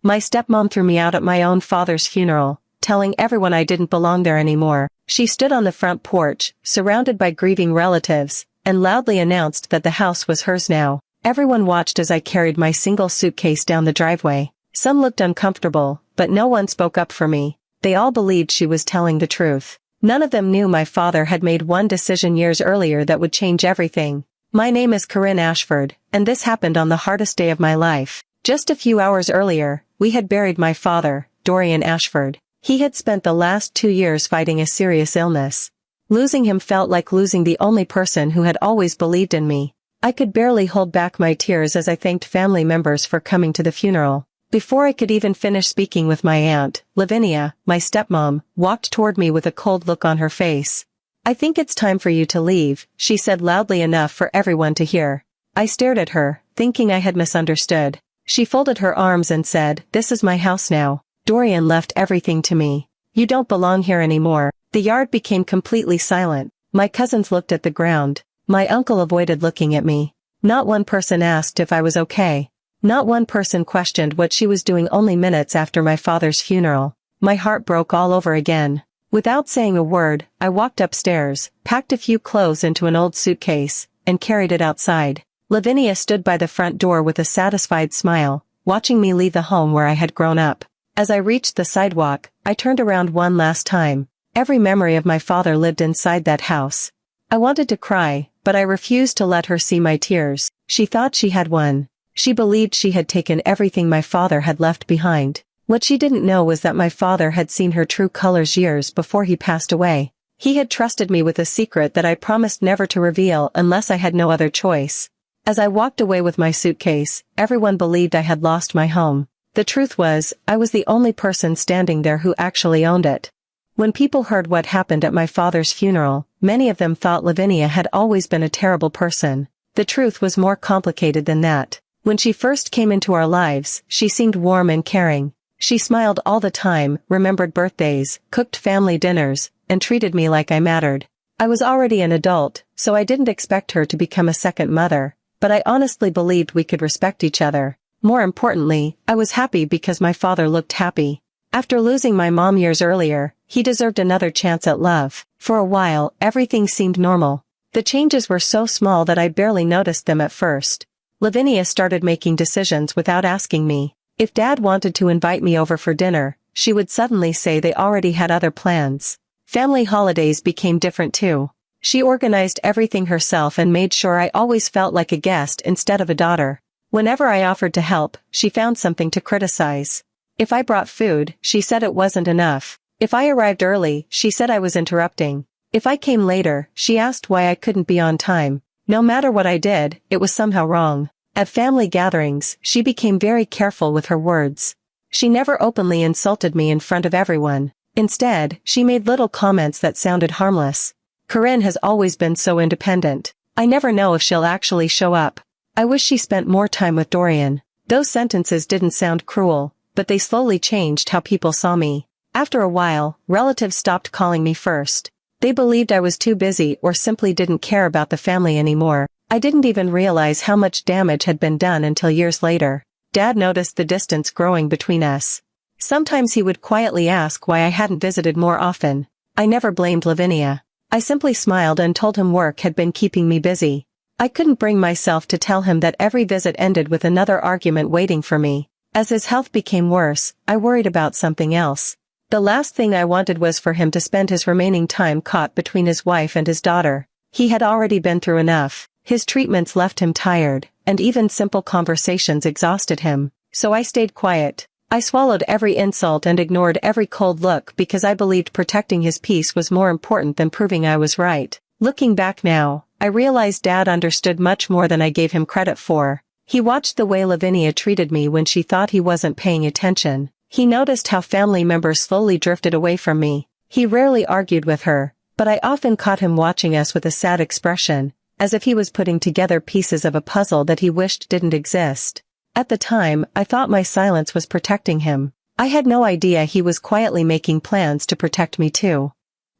My stepmom threw me out at my own father's funeral, telling everyone I didn't belong there anymore. She stood on the front porch, surrounded by grieving relatives, and loudly announced that the house was hers now. Everyone watched as I carried my single suitcase down the driveway. Some looked uncomfortable, but no one spoke up for me. They all believed she was telling the truth. None of them knew my father had made one decision years earlier that would change everything. My name is Corinne Ashford, and this happened on the hardest day of my life. Just a few hours earlier, we had buried my father, Dorian Ashford. He had spent the last 2 years fighting a serious illness. Losing him felt like losing the only person who had always believed in me. I could barely hold back my tears as I thanked family members for coming to the funeral. Before I could even finish speaking with my aunt, Lavinia, my stepmom, walked toward me with a cold look on her face. "I think it's time for you to leave," she said loudly enough for everyone to hear. I stared at her, thinking I had misunderstood. She folded her arms and said, "This is my house now. Dorian left everything to me. You don't belong here anymore." The yard became completely silent. My cousins looked at the ground. My uncle avoided looking at me. Not one person asked if I was okay. Not one person questioned what she was doing only minutes after my father's funeral. My heart broke all over again. Without saying a word, I walked upstairs, packed a few clothes into an old suitcase, and carried it outside. Lavinia stood by the front door with a satisfied smile, watching me leave the home where I had grown up. As I reached the sidewalk, I turned around one last time. Every memory of my father lived inside that house. I wanted to cry, but I refused to let her see my tears. She thought she had won. She believed she had taken everything my father had left behind. What she didn't know was that my father had seen her true colors years before he passed away. He had trusted me with a secret that I promised never to reveal unless I had no other choice. As I walked away with my suitcase, everyone believed I had lost my home. The truth was, I was the only person standing there who actually owned it. When people heard what happened at my father's funeral, many of them thought Lavinia had always been a terrible person. The truth was more complicated than that. When she first came into our lives, she seemed warm and caring. She smiled all the time, remembered birthdays, cooked family dinners, and treated me like I mattered. I was already an adult, so I didn't expect her to become a second mother, but I honestly believed we could respect each other. More importantly, I was happy because my father looked happy. After losing my mom years earlier, he deserved another chance at love. For a while, everything seemed normal. The changes were so small that I barely noticed them at first. Lavinia started making decisions without asking me. If Dad wanted to invite me over for dinner, she would suddenly say they already had other plans. Family holidays became different too. She organized everything herself and made sure I always felt like a guest instead of a daughter. Whenever I offered to help, she found something to criticize. If I brought food, she said it wasn't enough. If I arrived early, she said I was interrupting. If I came later, she asked why I couldn't be on time. No matter what I did, it was somehow wrong. At family gatherings, she became very careful with her words. She never openly insulted me in front of everyone. Instead, she made little comments that sounded harmless. Corinne has always been so independent. I never know if she'll actually show up. I wish she spent more time with Dorian. Those sentences didn't sound cruel, but they slowly changed how people saw me. After a while, relatives stopped calling me first. They believed I was too busy or simply didn't care about the family anymore. I didn't even realize how much damage had been done until years later. Dad noticed the distance growing between us. Sometimes he would quietly ask why I hadn't visited more often. I never blamed Lavinia. I simply smiled and told him work had been keeping me busy. I couldn't bring myself to tell him that every visit ended with another argument waiting for me. As his health became worse, I worried about something else. The last thing I wanted was for him to spend his remaining time caught between his wife and his daughter. He had already been through enough. His treatments left him tired, and even simple conversations exhausted him. So I stayed quiet. I swallowed every insult and ignored every cold look because I believed protecting his peace was more important than proving I was right. Looking back now, I realized Dad understood much more than I gave him credit for. He watched the way Lavinia treated me when she thought he wasn't paying attention. He noticed how family members slowly drifted away from me. He rarely argued with her, but I often caught him watching us with a sad expression, as if he was putting together pieces of a puzzle that he wished didn't exist. At the time, I thought my silence was protecting him. I had no idea he was quietly making plans to protect me too.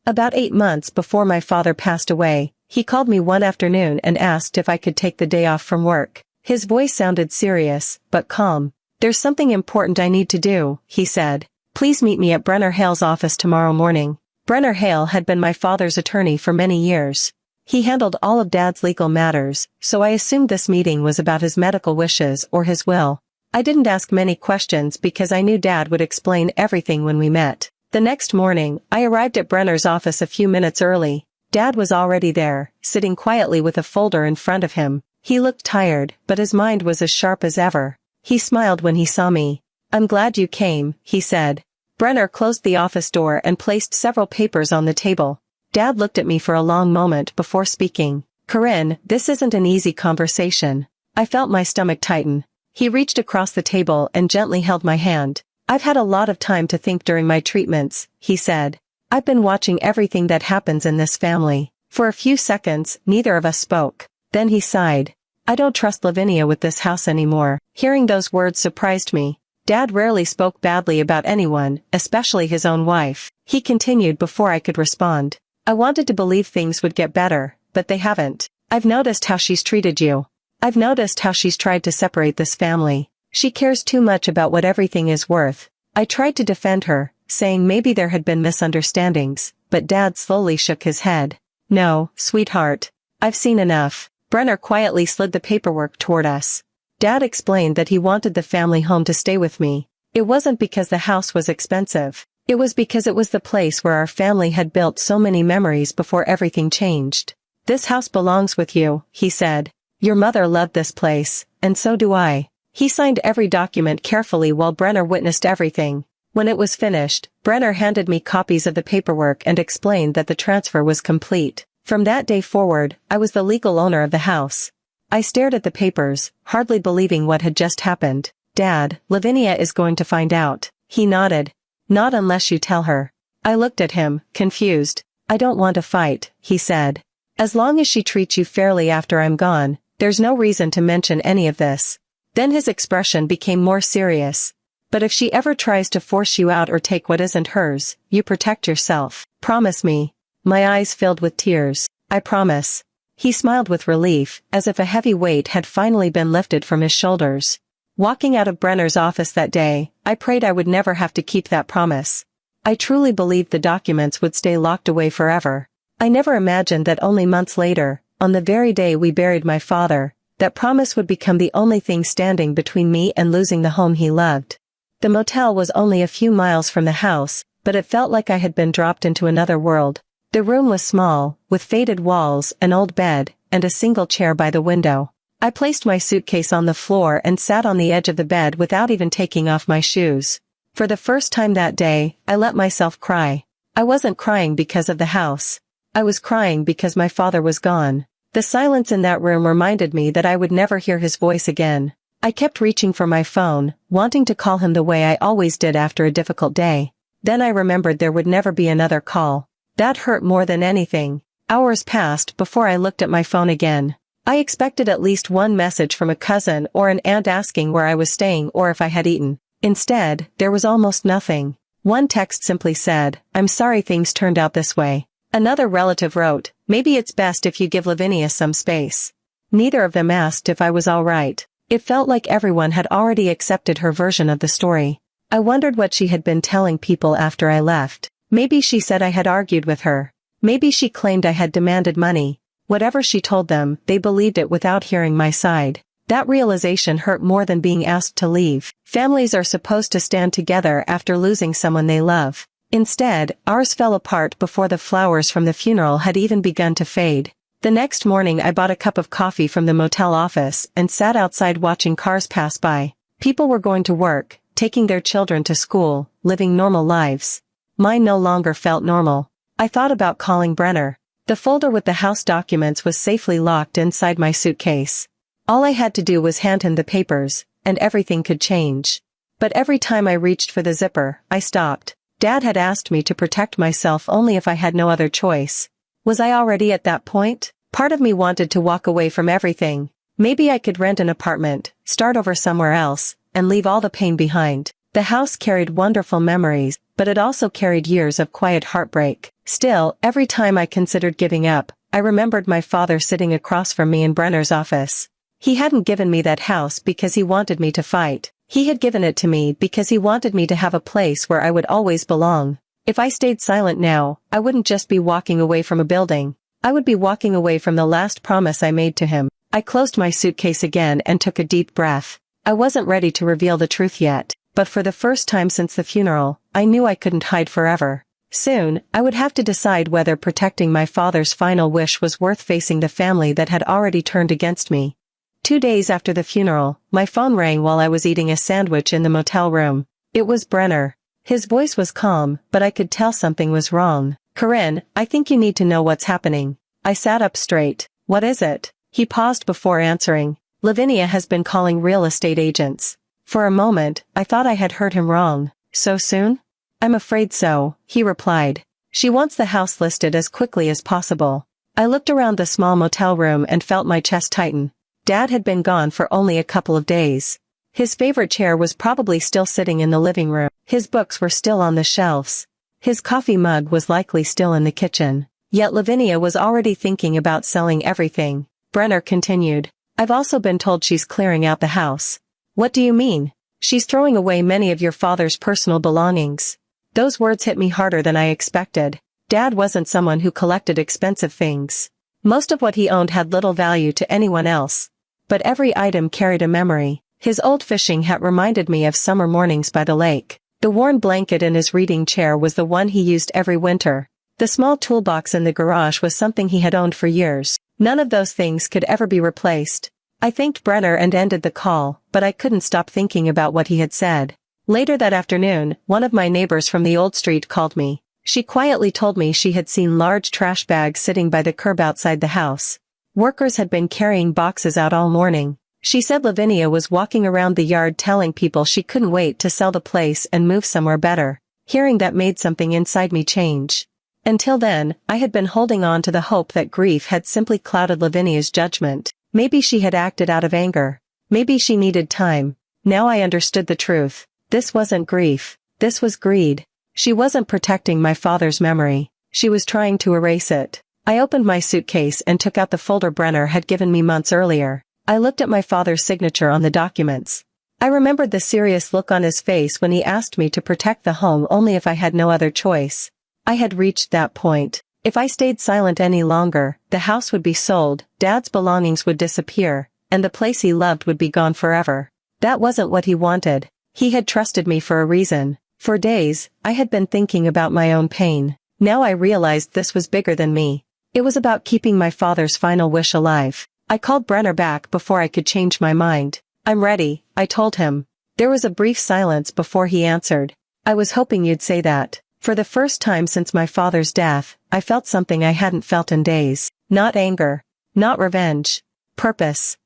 About 8 months before my father passed away, he called me one afternoon and asked if I could take the day off from work. His voice sounded serious, but calm. "There's something important I need to do," he said. "Please meet me at Brenner Hale's office tomorrow morning." Brenner Hale had been my father's attorney for many years. He handled all of Dad's legal matters, so I assumed this meeting was about his medical wishes or his will. I didn't ask many questions because I knew Dad would explain everything when we met. The next morning, I arrived at Brenner's office a few minutes early. Dad was already there, sitting quietly with a folder in front of him. He looked tired, but his mind was as sharp as ever. He smiled when he saw me. "I'm glad you came," he said. Brenner closed the office door and placed several papers on the table. Dad looked at me for a long moment before speaking. "Corinne, this isn't an easy conversation." I felt my stomach tighten. He reached across the table and gently held my hand. "I've had a lot of time to think during my treatments," he said. "I've been watching everything that happens in this family." For a few seconds, neither of us spoke. Then he sighed. "I don't trust Lavinia with this house anymore." Hearing those words surprised me. Dad rarely spoke badly about anyone, especially his own wife. He continued before I could respond. "I wanted to believe things would get better, but they haven't. I've noticed how she's treated you. I've noticed how she's tried to separate this family. She cares too much about what everything is worth." I tried to defend her, saying maybe there had been misunderstandings, but Dad slowly shook his head. "No, sweetheart. I've seen enough." Brenner quietly slid the paperwork toward us. Dad explained that he wanted the family home to stay with me. It wasn't because the house was expensive. It was because it was the place where our family had built so many memories before everything changed. "This house belongs with you," he said. "Your mother loved this place, and so do I." He signed every document carefully while Brenner witnessed everything. When it was finished, Brenner handed me copies of the paperwork and explained that the transfer was complete. From that day forward, I was the legal owner of the house. I stared at the papers, hardly believing what had just happened. "Dad, Lavinia is going to find out." He nodded. "Not unless you tell her." I looked at him, confused. "I don't want to fight," he said. "As long as she treats you fairly after I'm gone, there's no reason to mention any of this." Then his expression became more serious. "But if she ever tries to force you out or take what isn't hers, you protect yourself. Promise me." My eyes filled with tears. "I promise." He smiled with relief, as if a heavy weight had finally been lifted from his shoulders. Walking out of Brenner's office that day, I prayed I would never have to keep that promise. I truly believed the documents would stay locked away forever. I never imagined that only months later, on the very day we buried my father, that promise would become the only thing standing between me and losing the home he loved. The motel was only a few miles from the house, but it felt like I had been dropped into another world. The room was small, with faded walls, an old bed, and a single chair by the window. I placed my suitcase on the floor and sat on the edge of the bed without even taking off my shoes. For the first time that day, I let myself cry. I wasn't crying because of the house. I was crying because my father was gone. The silence in that room reminded me that I would never hear his voice again. I kept reaching for my phone, wanting to call him the way I always did after a difficult day. Then I remembered there would never be another call. That hurt more than anything. Hours passed before I looked at my phone again. I expected at least one message from a cousin or an aunt asking where I was staying or if I had eaten. Instead, there was almost nothing. One text simply said, "I'm sorry things turned out this way." Another relative wrote, "Maybe it's best if you give Lavinia some space." Neither of them asked if I was all right. It felt like everyone had already accepted her version of the story. I wondered what she had been telling people after I left. Maybe she said I had argued with her. Maybe she claimed I had demanded money. Whatever she told them, they believed it without hearing my side. That realization hurt more than being asked to leave. Families are supposed to stand together after losing someone they love. Instead, ours fell apart before the flowers from the funeral had even begun to fade. The next morning I bought a cup of coffee from the motel office and sat outside watching cars pass by. People were going to work, taking their children to school, living normal lives. Mine no longer felt normal. I thought about calling Brenner. The folder with the house documents was safely locked inside my suitcase. All I had to do was hand him the papers, and everything could change. But every time I reached for the zipper, I stopped. Dad had asked me to protect myself only if I had no other choice. Was I already at that point? Part of me wanted to walk away from everything. Maybe I could rent an apartment, start over somewhere else, and leave all the pain behind. The house carried wonderful memories, but it also carried years of quiet heartbreak. Still, every time I considered giving up, I remembered my father sitting across from me in Brenner's office. He hadn't given me that house because he wanted me to fight. He had given it to me because he wanted me to have a place where I would always belong. If I stayed silent now, I wouldn't just be walking away from a building. I would be walking away from the last promise I made to him. I closed my suitcase again and took a deep breath. I wasn't ready to reveal the truth yet, but for the first time since the funeral, I knew I couldn't hide forever. Soon, I would have to decide whether protecting my father's final wish was worth facing the family that had already turned against me. 2 days after the funeral, my phone rang while I was eating a sandwich in the motel room. It was Brenner. His voice was calm, but I could tell something was wrong. "Corinne, I think you need to know what's happening." I sat up straight. "What is it?" He paused before answering. "Lavinia has been calling real estate agents." For a moment, I thought I had heard him wrong. "So soon?" "I'm afraid so," he replied. "She wants the house listed as quickly as possible." I looked around the small motel room and felt my chest tighten. Dad had been gone for only a couple of days. His favorite chair was probably still sitting in the living room. His books were still on the shelves. His coffee mug was likely still in the kitchen. Yet Lavinia was already thinking about selling everything. Brenner continued. "I've also been told she's clearing out the house." "What do you mean?" "She's throwing away many of your father's personal belongings." Those words hit me harder than I expected. Dad wasn't someone who collected expensive things. Most of what he owned had little value to anyone else. But every item carried a memory. His old fishing hat reminded me of summer mornings by the lake. The worn blanket in his reading chair was the one he used every winter. The small toolbox in the garage was something he had owned for years. None of those things could ever be replaced. I thanked Brenner and ended the call, but I couldn't stop thinking about what he had said. Later that afternoon, one of my neighbors from the old street called me. She quietly told me she had seen large trash bags sitting by the curb outside the house. Workers had been carrying boxes out all morning. She said Lavinia was walking around the yard telling people she couldn't wait to sell the place and move somewhere better. Hearing that made something inside me change. Until then, I had been holding on to the hope that grief had simply clouded Lavinia's judgment. Maybe she had acted out of anger. Maybe she needed time. Now I understood the truth. This wasn't grief. This was greed. She wasn't protecting my father's memory. She was trying to erase it. I opened my suitcase and took out the folder Brenner had given me months earlier. I looked at my father's signature on the documents. I remembered the serious look on his face when he asked me to protect the home only if I had no other choice. I had reached that point. If I stayed silent any longer, the house would be sold, Dad's belongings would disappear, and the place he loved would be gone forever. That wasn't what he wanted. He had trusted me for a reason. For days, I had been thinking about my own pain. Now I realized this was bigger than me. It was about keeping my father's final wish alive. I called Brenner back before I could change my mind. "I'm ready," I told him. There was a brief silence before he answered. "I was hoping you'd say that." For the first time since my father's death, I felt something I hadn't felt in days. Not anger. Not revenge. Purpose.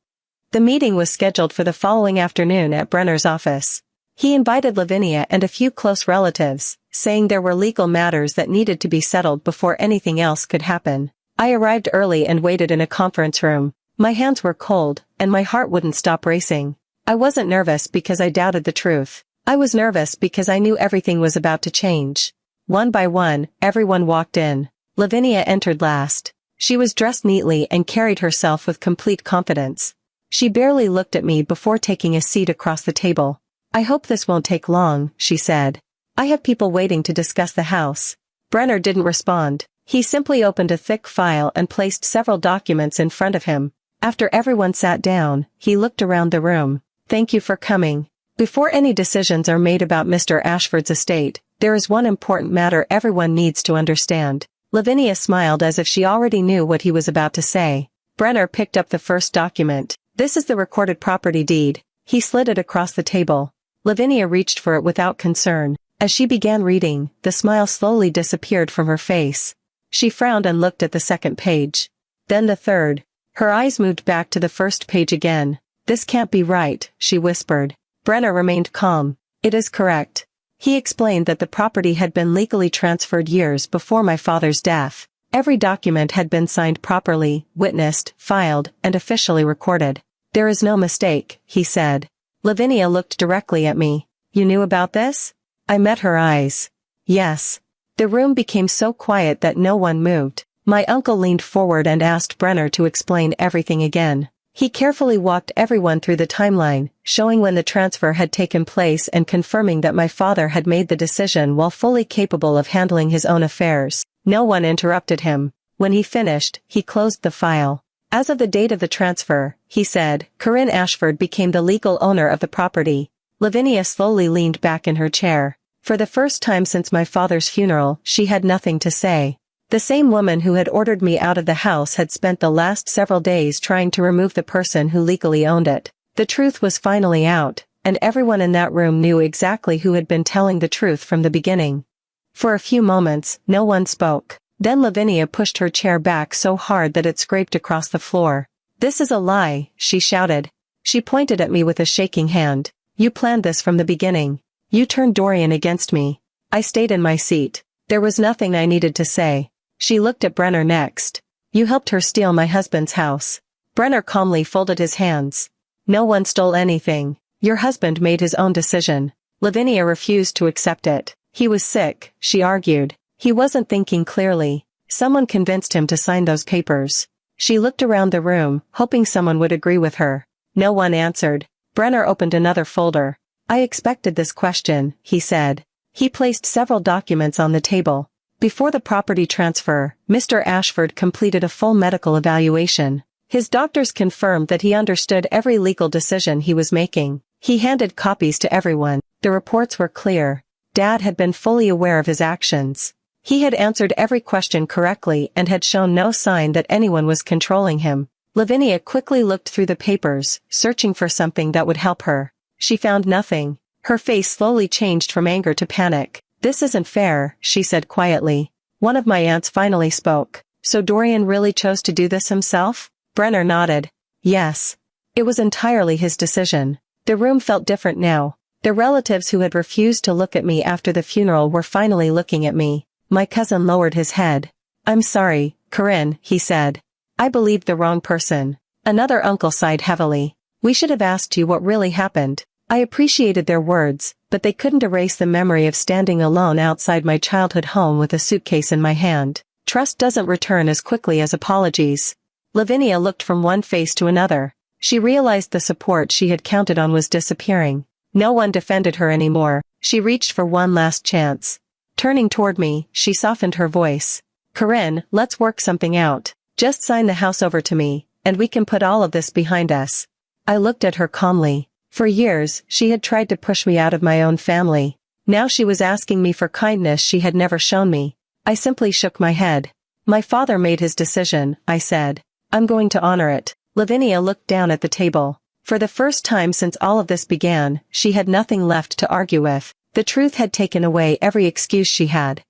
The meeting was scheduled for the following afternoon at Brenner's office. He invited Lavinia and a few close relatives, saying there were legal matters that needed to be settled before anything else could happen. I arrived early and waited in a conference room. My hands were cold, and my heart wouldn't stop racing. I wasn't nervous because I doubted the truth. I was nervous because I knew everything was about to change. One by one, everyone walked in. Lavinia entered last. She was dressed neatly and carried herself with complete confidence. She barely looked at me before taking a seat across the table. "I hope this won't take long," she said. "I have people waiting to discuss the house." Brenner didn't respond. He simply opened a thick file and placed several documents in front of him. After everyone sat down, he looked around the room. "Thank you for coming. Before any decisions are made about Mr. Ashford's estate, there is one important matter everyone needs to understand." Lavinia smiled as if she already knew what he was about to say. Brenner picked up the first document. "This is the recorded property deed." He slid it across the table. Lavinia reached for it without concern. As she began reading, the smile slowly disappeared from her face. She frowned and looked at the second page. Then the third. Her eyes moved back to the first page again. "This can't be right," she whispered. Brenner remained calm. "It is correct." He explained that the property had been legally transferred years before my father's death. Every document had been signed properly, witnessed, filed, and officially recorded. "There is no mistake," he said. Lavinia looked directly at me. "You knew about this?" I met her eyes. "Yes." The room became so quiet that no one moved. My uncle leaned forward and asked Brenner to explain everything again. He carefully walked everyone through the timeline, showing when the transfer had taken place and confirming that my father had made the decision while fully capable of handling his own affairs. No one interrupted him. When he finished, he closed the file. As of the date of the transfer, he said, Corinne Ashford became the legal owner of the property. Lavinia slowly leaned back in her chair. For the first time since my father's funeral, she had nothing to say. The same woman who had ordered me out of the house had spent the last several days trying to remove the person who legally owned it. The truth was finally out, and everyone in that room knew exactly who had been telling the truth from the beginning. For a few moments, no one spoke. Then Lavinia pushed her chair back so hard that it scraped across the floor. "This is a lie," she shouted. She pointed at me with a shaking hand. "You planned this from the beginning. You turned Dorian against me." I stayed in my seat. There was nothing I needed to say. She looked at Brenner next. "You helped her steal my husband's house." Brenner calmly folded his hands. "No one stole anything. Your husband made his own decision." Lavinia refused to accept it. "He was sick," she argued. "He wasn't thinking clearly. Someone convinced him to sign those papers." She looked around the room, hoping someone would agree with her. No one answered. Brenner opened another folder. "I expected this question," he said. He placed several documents on the table. Before the property transfer, Mr. Ashford completed a full medical evaluation. His doctors confirmed that he understood every legal decision he was making. He handed copies to everyone. The reports were clear. Dad had been fully aware of his actions. He had answered every question correctly and had shown no sign that anyone was controlling him. Lavinia quickly looked through the papers, searching for something that would help her. She found nothing. Her face slowly changed from anger to panic. "This isn't fair," she said quietly. One of my aunts finally spoke. "So Dorian really chose to do this himself?" Brenner nodded. "Yes. It was entirely his decision." The room felt different now. The relatives who had refused to look at me after the funeral were finally looking at me. My cousin lowered his head. "I'm sorry, Corinne," he said. "I believed the wrong person." Another uncle sighed heavily. "We should have asked you what really happened." I appreciated their words, but they couldn't erase the memory of standing alone outside my childhood home with a suitcase in my hand. Trust doesn't return as quickly as apologies. Lavinia looked from one face to another. She realized the support she had counted on was disappearing. No one defended her anymore. She reached for one last chance. Turning toward me, she softened her voice. "Corinne, let's work something out. Just sign the house over to me, and we can put all of this behind us." I looked at her calmly. For years, she had tried to push me out of my own family. Now she was asking me for kindness she had never shown me. I simply shook my head. "My father made his decision," I said. "I'm going to honor it." Lavinia looked down at the table. For the first time since all of this began, she had nothing left to argue with. The truth had taken away every excuse she had.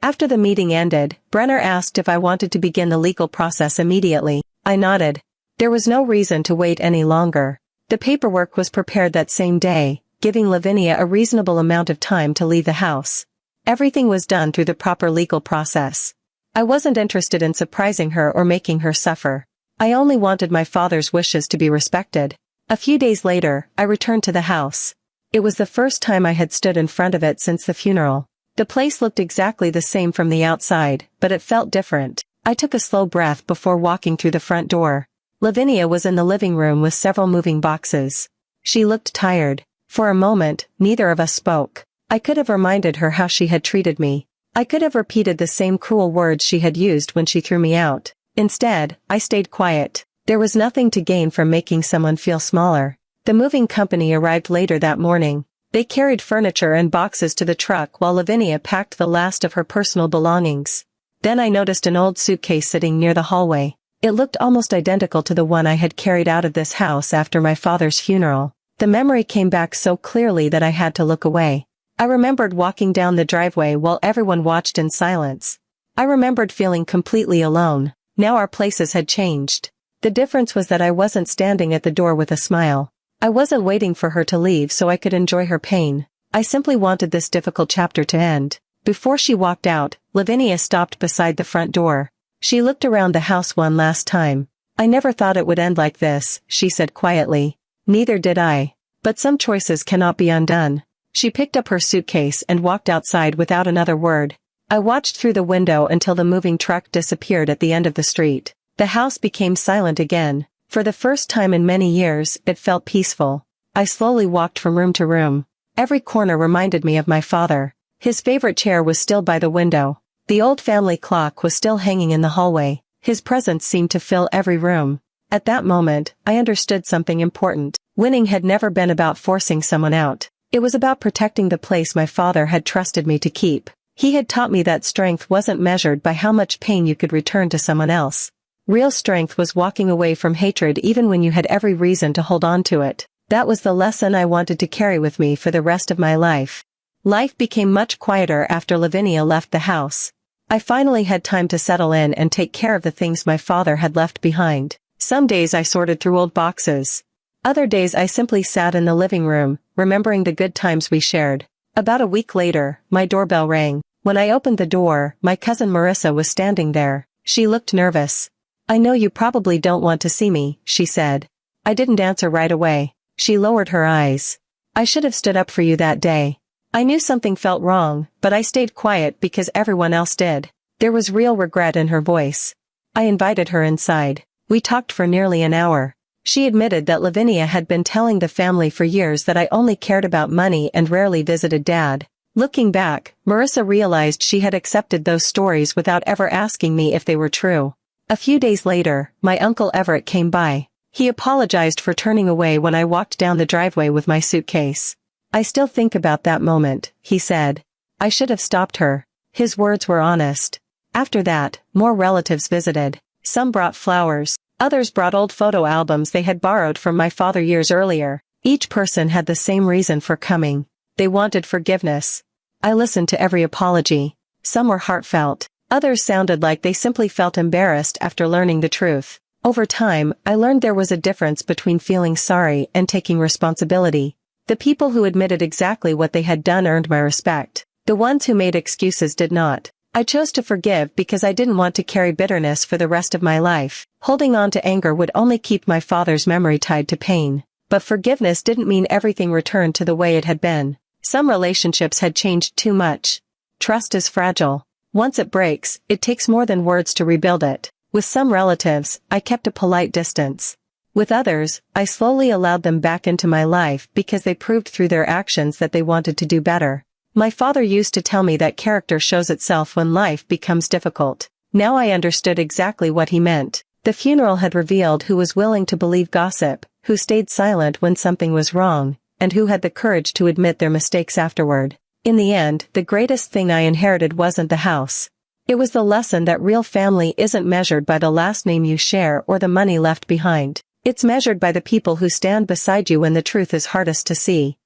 After the meeting ended, Brenner asked if I wanted to begin the legal process immediately. I nodded. There was no reason to wait any longer. The paperwork was prepared that same day, giving Lavinia a reasonable amount of time to leave the house. Everything was done through the proper legal process. I wasn't interested in surprising her or making her suffer. I only wanted my father's wishes to be respected. A few days later, I returned to the house. It was the first time I had stood in front of it since the funeral. The place looked exactly the same from the outside, but it felt different. I took a slow breath before walking through the front door. Lavinia was in the living room with several moving boxes. She looked tired. For a moment, neither of us spoke. I could have reminded her how she had treated me. I could have repeated the same cruel words she had used when she threw me out. Instead, I stayed quiet. There was nothing to gain from making someone feel smaller. The moving company arrived later that morning. They carried furniture and boxes to the truck while Lavinia packed the last of her personal belongings. Then I noticed an old suitcase sitting near the hallway. It looked almost identical to the one I had carried out of this house after my father's funeral. The memory came back so clearly that I had to look away. I remembered walking down the driveway while everyone watched in silence. I remembered feeling completely alone. Now our places had changed. The difference was that I wasn't standing at the door with a smile. I wasn't waiting for her to leave so I could enjoy her pain. I simply wanted this difficult chapter to end. Before she walked out, Lavinia stopped beside the front door. She looked around the house one last time. "I never thought it would end like this," she said quietly. "Neither did I. But some choices cannot be undone." She picked up her suitcase and walked outside without another word. I watched through the window until the moving truck disappeared at the end of the street. The house became silent again. For the first time in many years, it felt peaceful. I slowly walked from room to room. Every corner reminded me of my father. His favorite chair was still by the window. The old family clock was still hanging in the hallway. His presence seemed to fill every room. At that moment, I understood something important. Winning had never been about forcing someone out. It was about protecting the place my father had trusted me to keep. He had taught me that strength wasn't measured by how much pain you could return to someone else. Real strength was walking away from hatred even when you had every reason to hold on to it. That was the lesson I wanted to carry with me for the rest of my life. Life became much quieter after Lavinia left the house. I finally had time to settle in and take care of the things my father had left behind. Some days I sorted through old boxes. Other days I simply sat in the living room, remembering the good times we shared. About a week later, my doorbell rang. When I opened the door, my cousin Marissa was standing there. She looked nervous. "I know you probably don't want to see me," she said. I didn't answer right away. She lowered her eyes. "I should have stood up for you that day." I knew something felt wrong, but I stayed quiet because everyone else did. There was real regret in her voice. I invited her inside. We talked for nearly an hour. She admitted that Lavinia had been telling the family for years that I only cared about money and rarely visited Dad. Looking back, Marissa realized she had accepted those stories without ever asking me if they were true. A few days later, my Uncle Everett came by. He apologized for turning away when I walked down the driveway with my suitcase. "I still think about that moment," he said. "I should have stopped her." His words were honest. After that, more relatives visited. Some brought flowers. Others brought old photo albums they had borrowed from my father years earlier. Each person had the same reason for coming. They wanted forgiveness. I listened to every apology. Some were heartfelt. Others sounded like they simply felt embarrassed after learning the truth. Over time, I learned there was a difference between feeling sorry and taking responsibility. The people who admitted exactly what they had done earned my respect. The ones who made excuses did not. I chose to forgive because I didn't want to carry bitterness for the rest of my life. Holding on to anger would only keep my father's memory tied to pain. But forgiveness didn't mean everything returned to the way it had been. Some relationships had changed too much. Trust is fragile. Once it breaks, it takes more than words to rebuild it. With some relatives, I kept a polite distance. With others, I slowly allowed them back into my life because they proved through their actions that they wanted to do better. My father used to tell me that character shows itself when life becomes difficult. Now I understood exactly what he meant. The funeral had revealed who was willing to believe gossip, who stayed silent when something was wrong, and who had the courage to admit their mistakes afterward. In the end, the greatest thing I inherited wasn't the house. It was the lesson that real family isn't measured by the last name you share or the money left behind. It's measured by the people who stand beside you when the truth is hardest to see.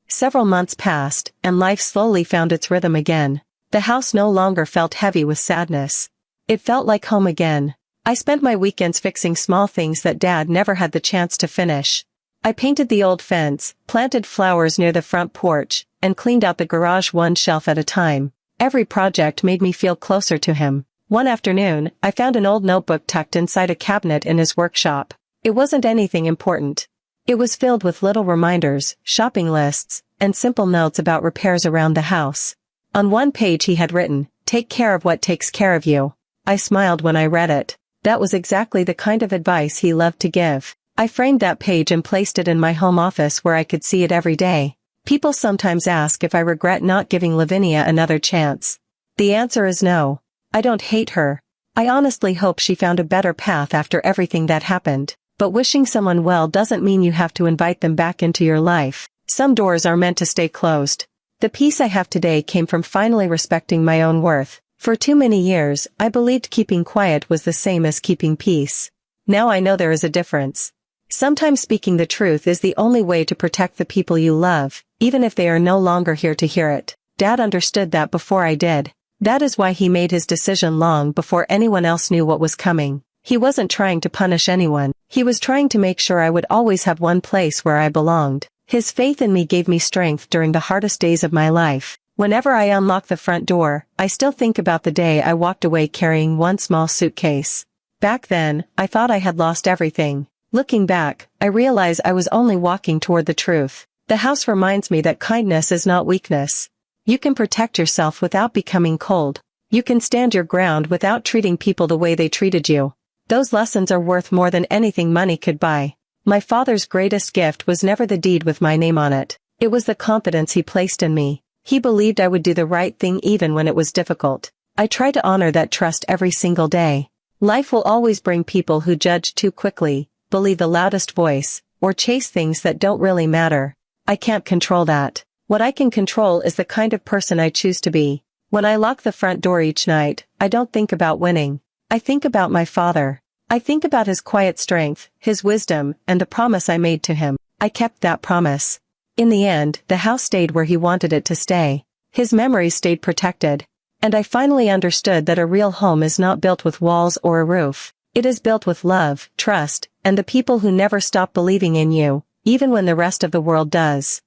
Several months passed, and life slowly found its rhythm again. The house no longer felt heavy with sadness. It felt like home again. I spent my weekends fixing small things that Dad never had the chance to finish. I painted the old fence, planted flowers near the front porch, and cleaned out the garage one shelf at a time. Every project made me feel closer to him. One afternoon, I found an old notebook tucked inside a cabinet in his workshop. It wasn't anything important. It was filled with little reminders, shopping lists, and simple notes about repairs around the house. On one page he had written, "Take care of what takes care of you." I smiled when I read it. That was exactly the kind of advice he loved to give. I framed that page and placed it in my home office where I could see it every day. People sometimes ask if I regret not giving Lavinia another chance. The answer is no. I don't hate her. I honestly hope she found a better path after everything that happened. But wishing someone well doesn't mean you have to invite them back into your life. Some doors are meant to stay closed. The peace I have today came from finally respecting my own worth. For too many years, I believed keeping quiet was the same as keeping peace. Now I know there is a difference. Sometimes speaking the truth is the only way to protect the people you love, even if they are no longer here to hear it. Dad understood that before I did. That is why he made his decision long before anyone else knew what was coming. He wasn't trying to punish anyone. He was trying to make sure I would always have one place where I belonged. His faith in me gave me strength during the hardest days of my life. Whenever I unlock the front door, I still think about the day I walked away carrying one small suitcase. Back then, I thought I had lost everything. Looking back, I realize I was only walking toward the truth. The house reminds me that kindness is not weakness. You can protect yourself without becoming cold. You can stand your ground without treating people the way they treated you. Those lessons are worth more than anything money could buy. My father's greatest gift was never the deed with my name on it. It was the confidence he placed in me. He believed I would do the right thing even when it was difficult. I try to honor that trust every single day. Life will always bring people who judge too quickly, believe the loudest voice, or chase things that don't really matter. I can't control that. What I can control is the kind of person I choose to be. When I lock the front door each night, I don't think about winning. I think about my father. I think about his quiet strength, his wisdom, and the promise I made to him. I kept that promise. In the end, the house stayed where he wanted it to stay. His memories stayed protected. And I finally understood that a real home is not built with walls or a roof. It is built with love, trust, and the people who never stop believing in you, even when the rest of the world does.